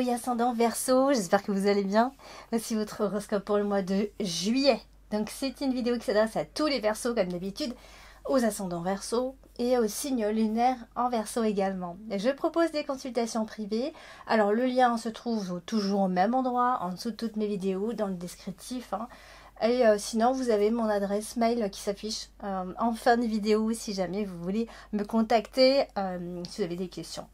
et ascendant Verseau, j'espère que vous allez bien. Voici votre horoscope pour le mois de juillet. Donc c'est une vidéo qui s'adresse à tous les Verseaux comme d'habitude, aux ascendants Verseau et aux signes lunaires en Verseau également. Je propose des consultations privées. Alors le lien se trouve toujours au même endroit, en dessous de toutes mes vidéos, dans le descriptif. Et sinon, vous avez mon adresse mail qui s'affiche en fin de vidéo si jamais vous voulez me contacter si vous avez des questions.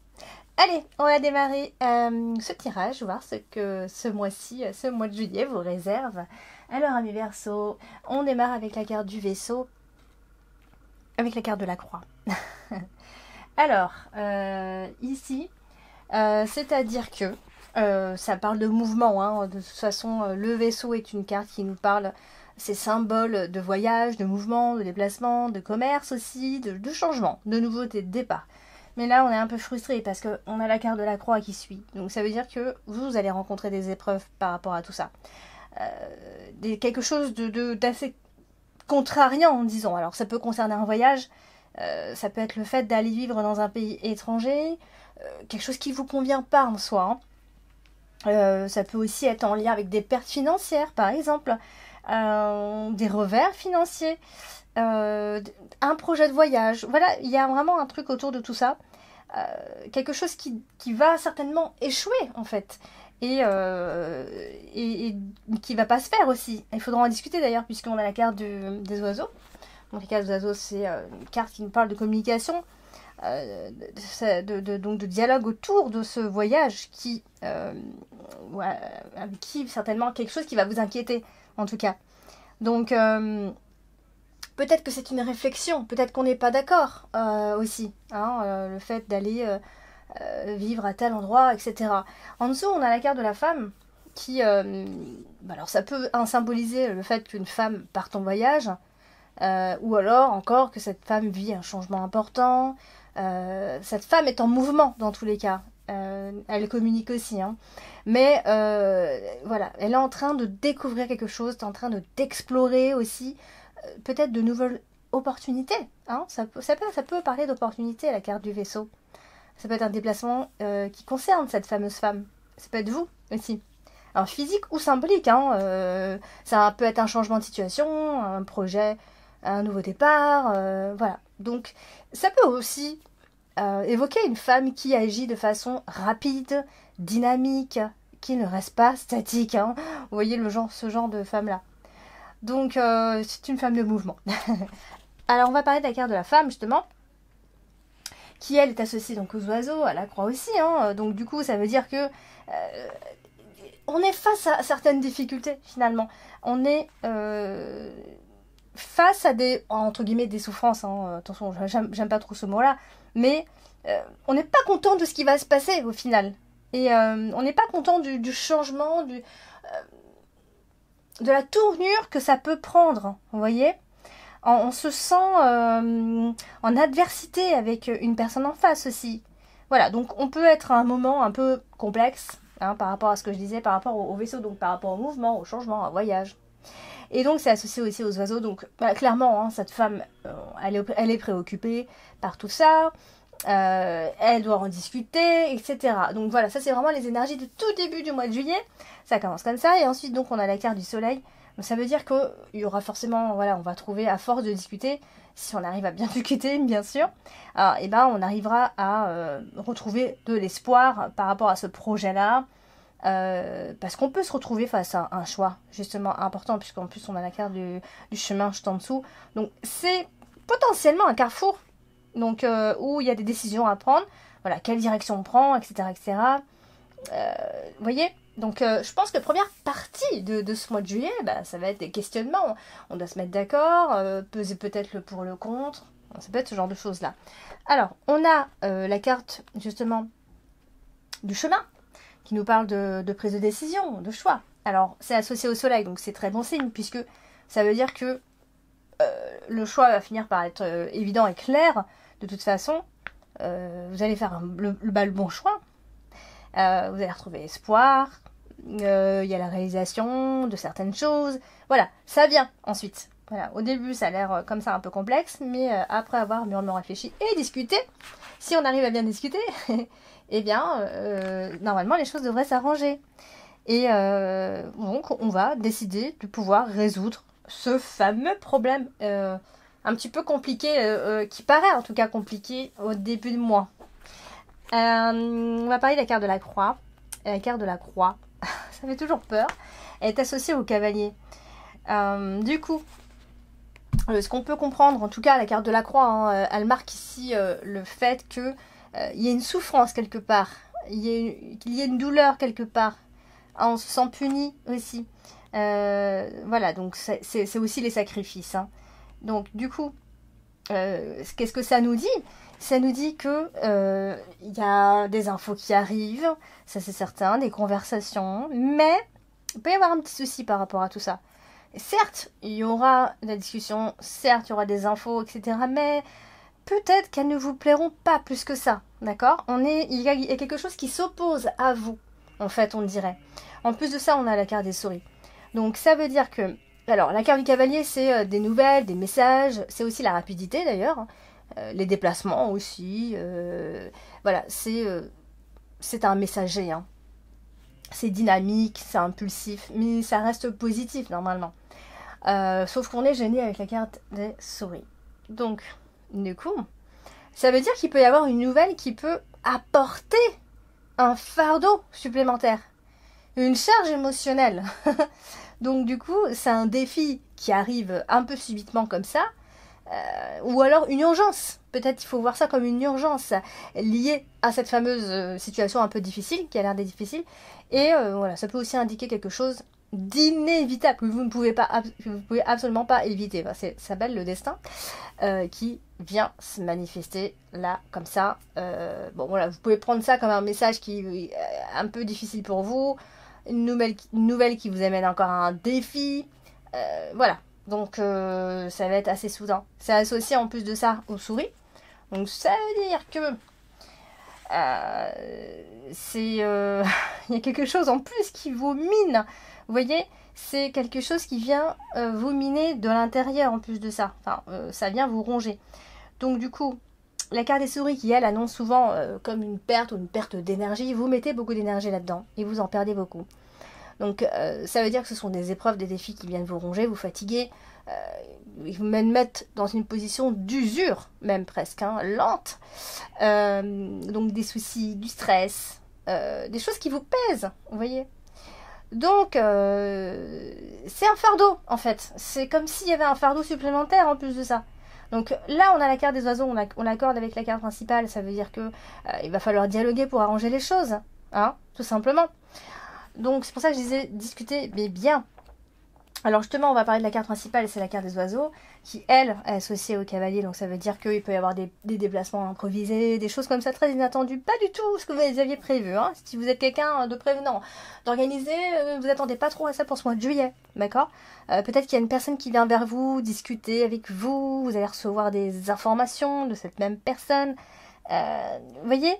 Allez, on va démarrer ce tirage, voir ce que ce mois-ci, ce mois de juillet vous réserve. Alors, amis Verseaux, on démarre avec la carte du vaisseau, avec la carte de la croix. Alors, ici, c'est-à-dire que ça parle de mouvement, hein. De toute façon, le vaisseau est une carte qui nous parle, c'est symbole de voyage, de mouvement, de déplacement, de commerce aussi, de changement, de nouveauté, de départ. Mais là, on est un peu frustré parce qu'on a la carte de la croix qui suit. Donc ça veut dire que vous allez rencontrer des épreuves par rapport à tout ça. Quelque chose d'assez contrariant, disons. Alors ça peut concerner un voyage, ça peut être le fait d'aller vivre dans un pays étranger, quelque chose qui ne vous convient pas en soi. Ça peut aussi être en lien avec des pertes financières, par exemple, des revers financiers, un projet de voyage. Voilà, il y a vraiment un truc autour de tout ça. Quelque chose qui va certainement échouer en fait et qui va pas se faire aussi. Il faudra en discuter d'ailleurs puisqu'on a la carte des oiseaux. Donc la carte des oiseaux, c'est une carte qui nous parle de communication, donc de dialogue autour de ce voyage avec qui certainement quelque chose qui va vous inquiéter en tout cas. Donc peut-être que c'est une réflexion, peut-être qu'on n'est pas d'accord aussi, hein, le fait d'aller vivre à tel endroit, etc. En dessous, on a la carte de la femme qui, alors ça peut symboliser le fait qu'une femme parte en voyage, ou alors encore que cette femme vit un changement important. Cette femme est en mouvement dans tous les cas. Elle communique aussi, hein. Mais voilà, elle est en train de découvrir quelque chose, en train d'explorer aussi peut-être de nouvelles opportunités, hein. Ça peut parler d'opportunités, la carte du vaisseau. Ça peut être un déplacement qui concerne cette fameuse femme. Ça peut être vous aussi. Alors physique ou symbolique, hein. Ça peut être un changement de situation, un projet, un nouveau départ, voilà. Donc ça peut aussi évoquer une femme qui agit de façon rapide, dynamique, qui ne reste pas statique, hein. Vous voyez ce genre de femme-là. Donc, c'est une femme de mouvement. Alors, on va parler de la carte de la femme, justement, qui, elle, est associée donc aux oiseaux, à la croix aussi, hein. Donc, du coup, ça veut dire que on est face à certaines difficultés, finalement. On est face à des, entre guillemets, des souffrances, hein. Attention, j'aime pas trop ce mot-là, mais on n'est pas content de ce qui va se passer, au final. Et on n'est pas content du changement, de la tournure que ça peut prendre, vous voyez. On se sent en adversité avec une personne en face aussi. Voilà, donc on peut être à un moment un peu complexe, hein, par rapport à ce que je disais, par rapport au vaisseau, donc par rapport au mouvement, au changement, au voyage. Et donc c'est associé aussi aux oiseaux, donc clairement, hein, cette femme, elle est préoccupée par tout ça. Elle doit en discuter, etc. Donc voilà, ça c'est vraiment les énergies de tout début du mois de juillet. Ça commence comme ça, et ensuite donc on a la carte du soleil. Donc ça veut dire qu'il y aura forcément, voilà, on va trouver à force de discuter, si on arrive à bien discuter, bien sûr, et ben on arrivera à retrouver de l'espoir par rapport à ce projet-là. Parce qu'on peut se retrouver face à un choix justement important, puisqu'en plus on a la carte du chemin juste en dessous. Donc c'est potentiellement un carrefour. Donc, où il y a des décisions à prendre, voilà, quelle direction on prend, etc. etc. Vous voyez. Donc, je pense que la première partie de ce mois de juillet, ça va être des questionnements. On doit se mettre d'accord, peser peut-être le pour le contre. Ça peut être ce genre de choses-là. Alors, on a la carte, justement, du chemin, qui nous parle de prise de décision, de choix. Alors, c'est associé au soleil, donc c'est très bon signe, puisque ça veut dire que le choix va finir par être évident et clair. De toute façon, vous allez faire le bon choix. Vous allez retrouver espoir. Il y a la réalisation de certaines choses. Voilà, ça vient ensuite. Voilà, au début, ça a l'air comme ça un peu complexe, mais après avoir mûrement réfléchi et discuté, si on arrive à bien discuter, eh bien, normalement, les choses devraient s'arranger. Et donc, on va décider de pouvoir résoudre ce fameux problème un petit peu compliqué, qui paraît en tout cas compliqué au début de mois. On va parler de la carte de la croix. Et la carte de la croix, ça fait toujours peur. Elle est associée au cavalier. Du coup, ce qu'on peut comprendre, en tout cas la carte de la croix, hein, elle marque ici le fait que il y a une souffrance quelque part, qu'il y ait une douleur quelque part. On se sent puni aussi. Voilà, donc c'est aussi les sacrifices. Hein. Donc du coup, qu'est-ce que ça nous dit? Ça nous dit que y a des infos qui arrivent, ça c'est certain, des conversations, mais il peut y avoir un petit souci par rapport à tout ça. Certes, il y aura de la discussion, certes, il y aura des infos, etc., mais peut-être qu'elles ne vous plairont pas plus que ça, d'accord? Il y a quelque chose qui s'oppose à vous, en fait, on dirait. En plus de ça, on a la carte des souris. Donc ça veut dire que... Alors, la carte du cavalier, c'est des nouvelles, des messages, c'est aussi la rapidité d'ailleurs, les déplacements aussi. Voilà, c'est un messager, hein. C'est dynamique, c'est impulsif, mais ça reste positif normalement. Sauf qu'on est gêné avec la carte des souris. Donc, du coup, ça veut dire qu'il peut y avoir une nouvelle qui peut apporter un fardeau supplémentaire, une charge émotionnelle. Donc du coup, c'est un défi qui arrive un peu subitement comme ça, ou alors une urgence. Peut-être il faut voir ça comme une urgence liée à cette fameuse situation un peu difficile, qui a l'air d'être difficile. Et voilà, ça peut aussi indiquer quelque chose d'inévitable que vous ne pouvez pas, que vous pouvez absolument pas éviter. Enfin, ça s'appelle le destin qui vient se manifester là comme ça. Bon voilà, vous pouvez prendre ça comme un message qui est un peu difficile pour vous, une nouvelle qui vous amène encore à un défi. Voilà. Donc ça va être assez soudain. C'est associé en plus de ça aux souris. Donc ça veut dire que il y a quelque chose en plus qui vous mine. Vous voyez, c'est quelque chose qui vient vous miner de l'intérieur en plus de ça. Enfin, ça vient vous ronger. Donc du coup, la carte des souris qui, elle, annonce souvent comme une perte ou une perte d'énergie, vous mettez beaucoup d'énergie là-dedans et vous en perdez beaucoup. Donc ça veut dire que ce sont des épreuves, des défis qui viennent vous ronger, vous fatiguer, vous mettre dans une position d'usure, même presque, hein, lente. Donc des soucis, du stress, des choses qui vous pèsent, vous voyez. Donc c'est un fardeau en fait. C'est comme s'il y avait un fardeau supplémentaire en plus de ça. Donc là on a la carte des oiseaux, on l'accorde avec la carte principale, ça veut dire que il va falloir dialoguer pour arranger les choses, hein, tout simplement. Donc c'est pour ça que je disais discuter, mais bien. Alors justement, on va parler de la carte principale, c'est la carte des oiseaux, qui elle est associée au cavalier, donc ça veut dire qu'il peut y avoir des déplacements improvisés, des choses comme ça très inattendues, pas du tout ce que vous aviez prévu. Hein. Si vous êtes quelqu'un de prévenant, d'organiser, vous attendez pas trop à ça pour ce mois de juillet, d'accord. Peut-être qu'il y a une personne qui vient vers vous, discuter avec vous, vous allez recevoir des informations de cette même personne. Vous voyez,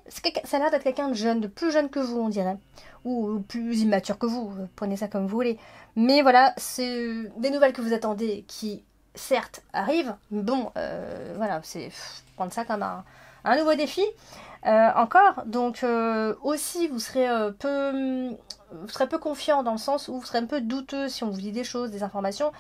ça a l'air d'être quelqu'un de jeune, de plus jeune que vous, on dirait, ou plus immature que vous, prenez ça comme vous voulez. Mais voilà, c'est des nouvelles que vous attendez qui, certes, arrivent. Bon, voilà, c'est prendre ça comme un nouveau défi. Encore, donc aussi, vous serez peu confiant dans le sens où vous serez un peu douteux si on vous dit des choses, des informations.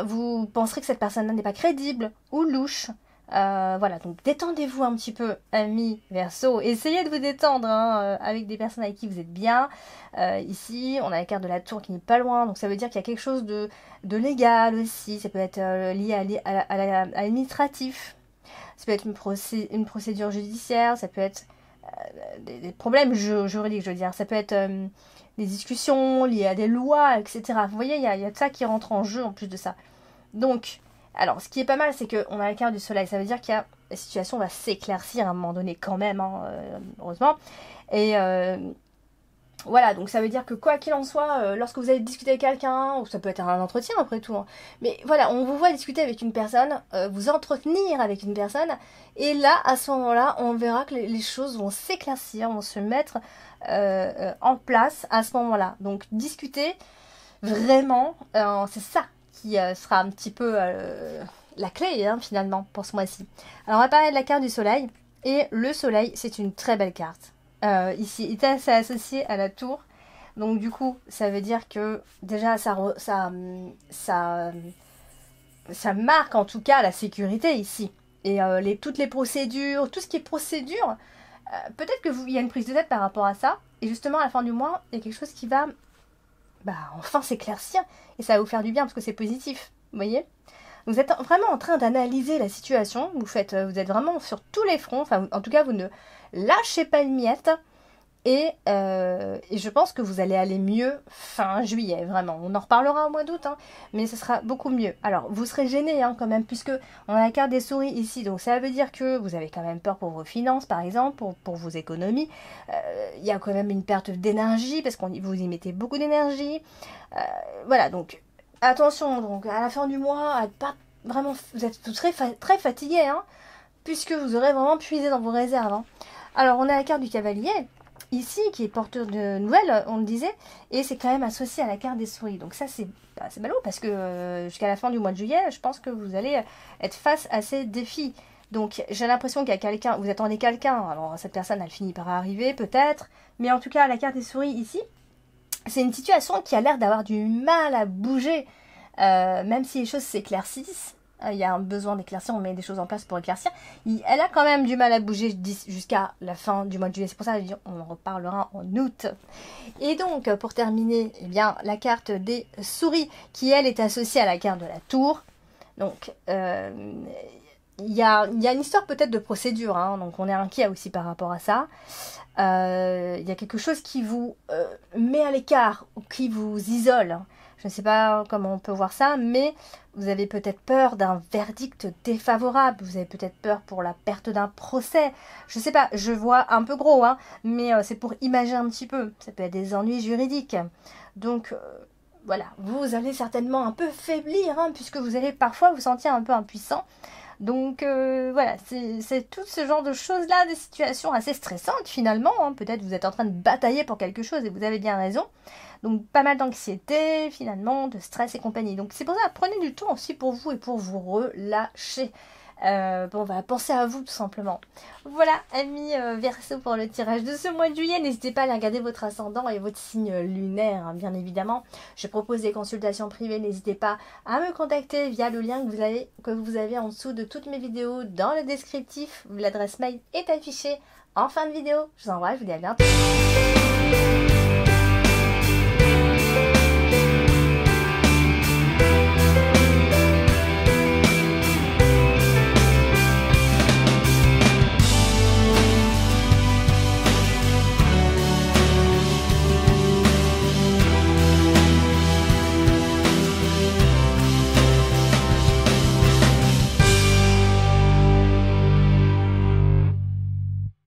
Vous penserez que cette personne-là n'est pas crédible ou louche. Voilà, donc détendez-vous un petit peu, amis Verseau. Essayez de vous détendre hein, avec des personnes avec qui vous êtes bien. Ici, on a la carte de la tour qui n'est pas loin, donc ça veut dire qu'il y a quelque chose de légal aussi. Ça peut être lié à l'administratif. Ça peut être une procédure judiciaire. Ça peut être des problèmes juridiques, je veux dire. Ça peut être des discussions liées à des lois, etc. Vous voyez, il y a ça qui rentre en jeu en plus de ça. Donc... Alors, ce qui est pas mal, c'est qu'on a la carte du soleil. Ça veut dire que la situation va s'éclaircir à un moment donné quand même, hein, heureusement. Et voilà, donc ça veut dire que quoi qu'il en soit, lorsque vous allez discuter avec quelqu'un, ou ça peut être un entretien après tout, hein, mais voilà, on vous voit discuter avec une personne, vous entretenir avec une personne, et là, à ce moment-là, on verra que les choses vont s'éclaircir, vont se mettre en place à ce moment-là. Donc, discuter, vraiment, c'est ça qui sera un petit peu la clé hein, finalement pour ce mois-ci. Alors on va parler de la carte du soleil Et le soleil, c'est une très belle carte. Ici, c'est associé à la tour. Donc du coup, ça veut dire que déjà, ça marque en tout cas la sécurité ici. Et toutes les procédures, tout ce qui est procédure, peut-être qu'il y a une prise de tête par rapport à ça. Et justement, à la fin du mois, il y a quelque chose qui va enfin s'éclaircir. Et ça va vous faire du bien parce que c'est positif. Vous voyez ? Vous êtes vraiment en train d'analyser la situation. Vous êtes vraiment sur tous les fronts. Enfin, en tout cas, vous ne lâchez pas une miette. Et je pense que vous allez aller mieux fin juillet, vraiment. On en reparlera au mois d'août, hein, mais ce sera beaucoup mieux. Alors, vous serez gêné quand même, puisque on a la carte des souris ici. Donc, ça veut dire que vous avez quand même peur pour vos finances, par exemple, pour vos économies. Il y a quand même une perte d'énergie, parce que vous y mettez beaucoup d'énergie. Voilà, donc, attention, donc, à la fin du mois, vraiment, vous êtes très, très fatigué, hein, puisque vous aurez vraiment puisé dans vos réserves. Hein. Alors, on a la carte du cavalier. Ici, qui est porteur de nouvelles, on le disait, et c'est quand même associé à la carte des souris. Donc ça, c'est ballot, parce que jusqu'à la fin du mois de juillet, je pense que vous allez être face à ces défis. Donc j'ai l'impression qu'il y a quelqu'un, vous attendez quelqu'un, alors cette personne, elle finit par arriver, peut-être, mais en tout cas, la carte des souris ici, c'est une situation qui a l'air d'avoir du mal à bouger, même si les choses s'éclaircissent. Il y a un besoin d'éclaircir, on met des choses en place pour éclaircir. Elle a quand même du mal à bouger jusqu'à la fin du mois de juillet. C'est pour ça qu'on en reparlera en août. Et donc, pour terminer, eh bien, la carte des souris, qui elle est associée à la carte de la tour. Donc, il y a une histoire peut-être de procédure, hein, donc on est inquiet aussi par rapport à ça. Il y a quelque chose qui vous met à l'écart, ou qui vous isole. Je ne sais pas comment on peut voir ça, mais vous avez peut-être peur d'un verdict défavorable. Vous avez peut-être peur pour la perte d'un procès. Je ne sais pas, je vois un peu gros, hein, mais c'est pour imaginer un petit peu. Ça peut être des ennuis juridiques. Donc, voilà, vous allez certainement un peu faiblir, hein, puisque vous allez parfois vous sentir un peu impuissant. Donc voilà, c'est tout ce genre de choses-là, des situations assez stressantes finalement. Hein. Peut-être vous êtes en train de batailler pour quelque chose et vous avez bien raison. Donc pas mal d'anxiété finalement, de stress et compagnie. Donc c'est pour ça, prenez du temps aussi pour vous et pour vous relâcher. Pensez à vous tout simplement. Voilà, amis Verseau pour le tirage de ce mois de juillet. N'hésitez pas à aller regarder votre ascendant et votre signe lunaire, hein, bien évidemment. Je propose des consultations privées. N'hésitez pas à me contacter via le lien que vous avez en dessous de toutes mes vidéos dans le descriptif. L'adresse mail est affichée en fin de vidéo. Je vous embrasse, je vous dis à bientôt.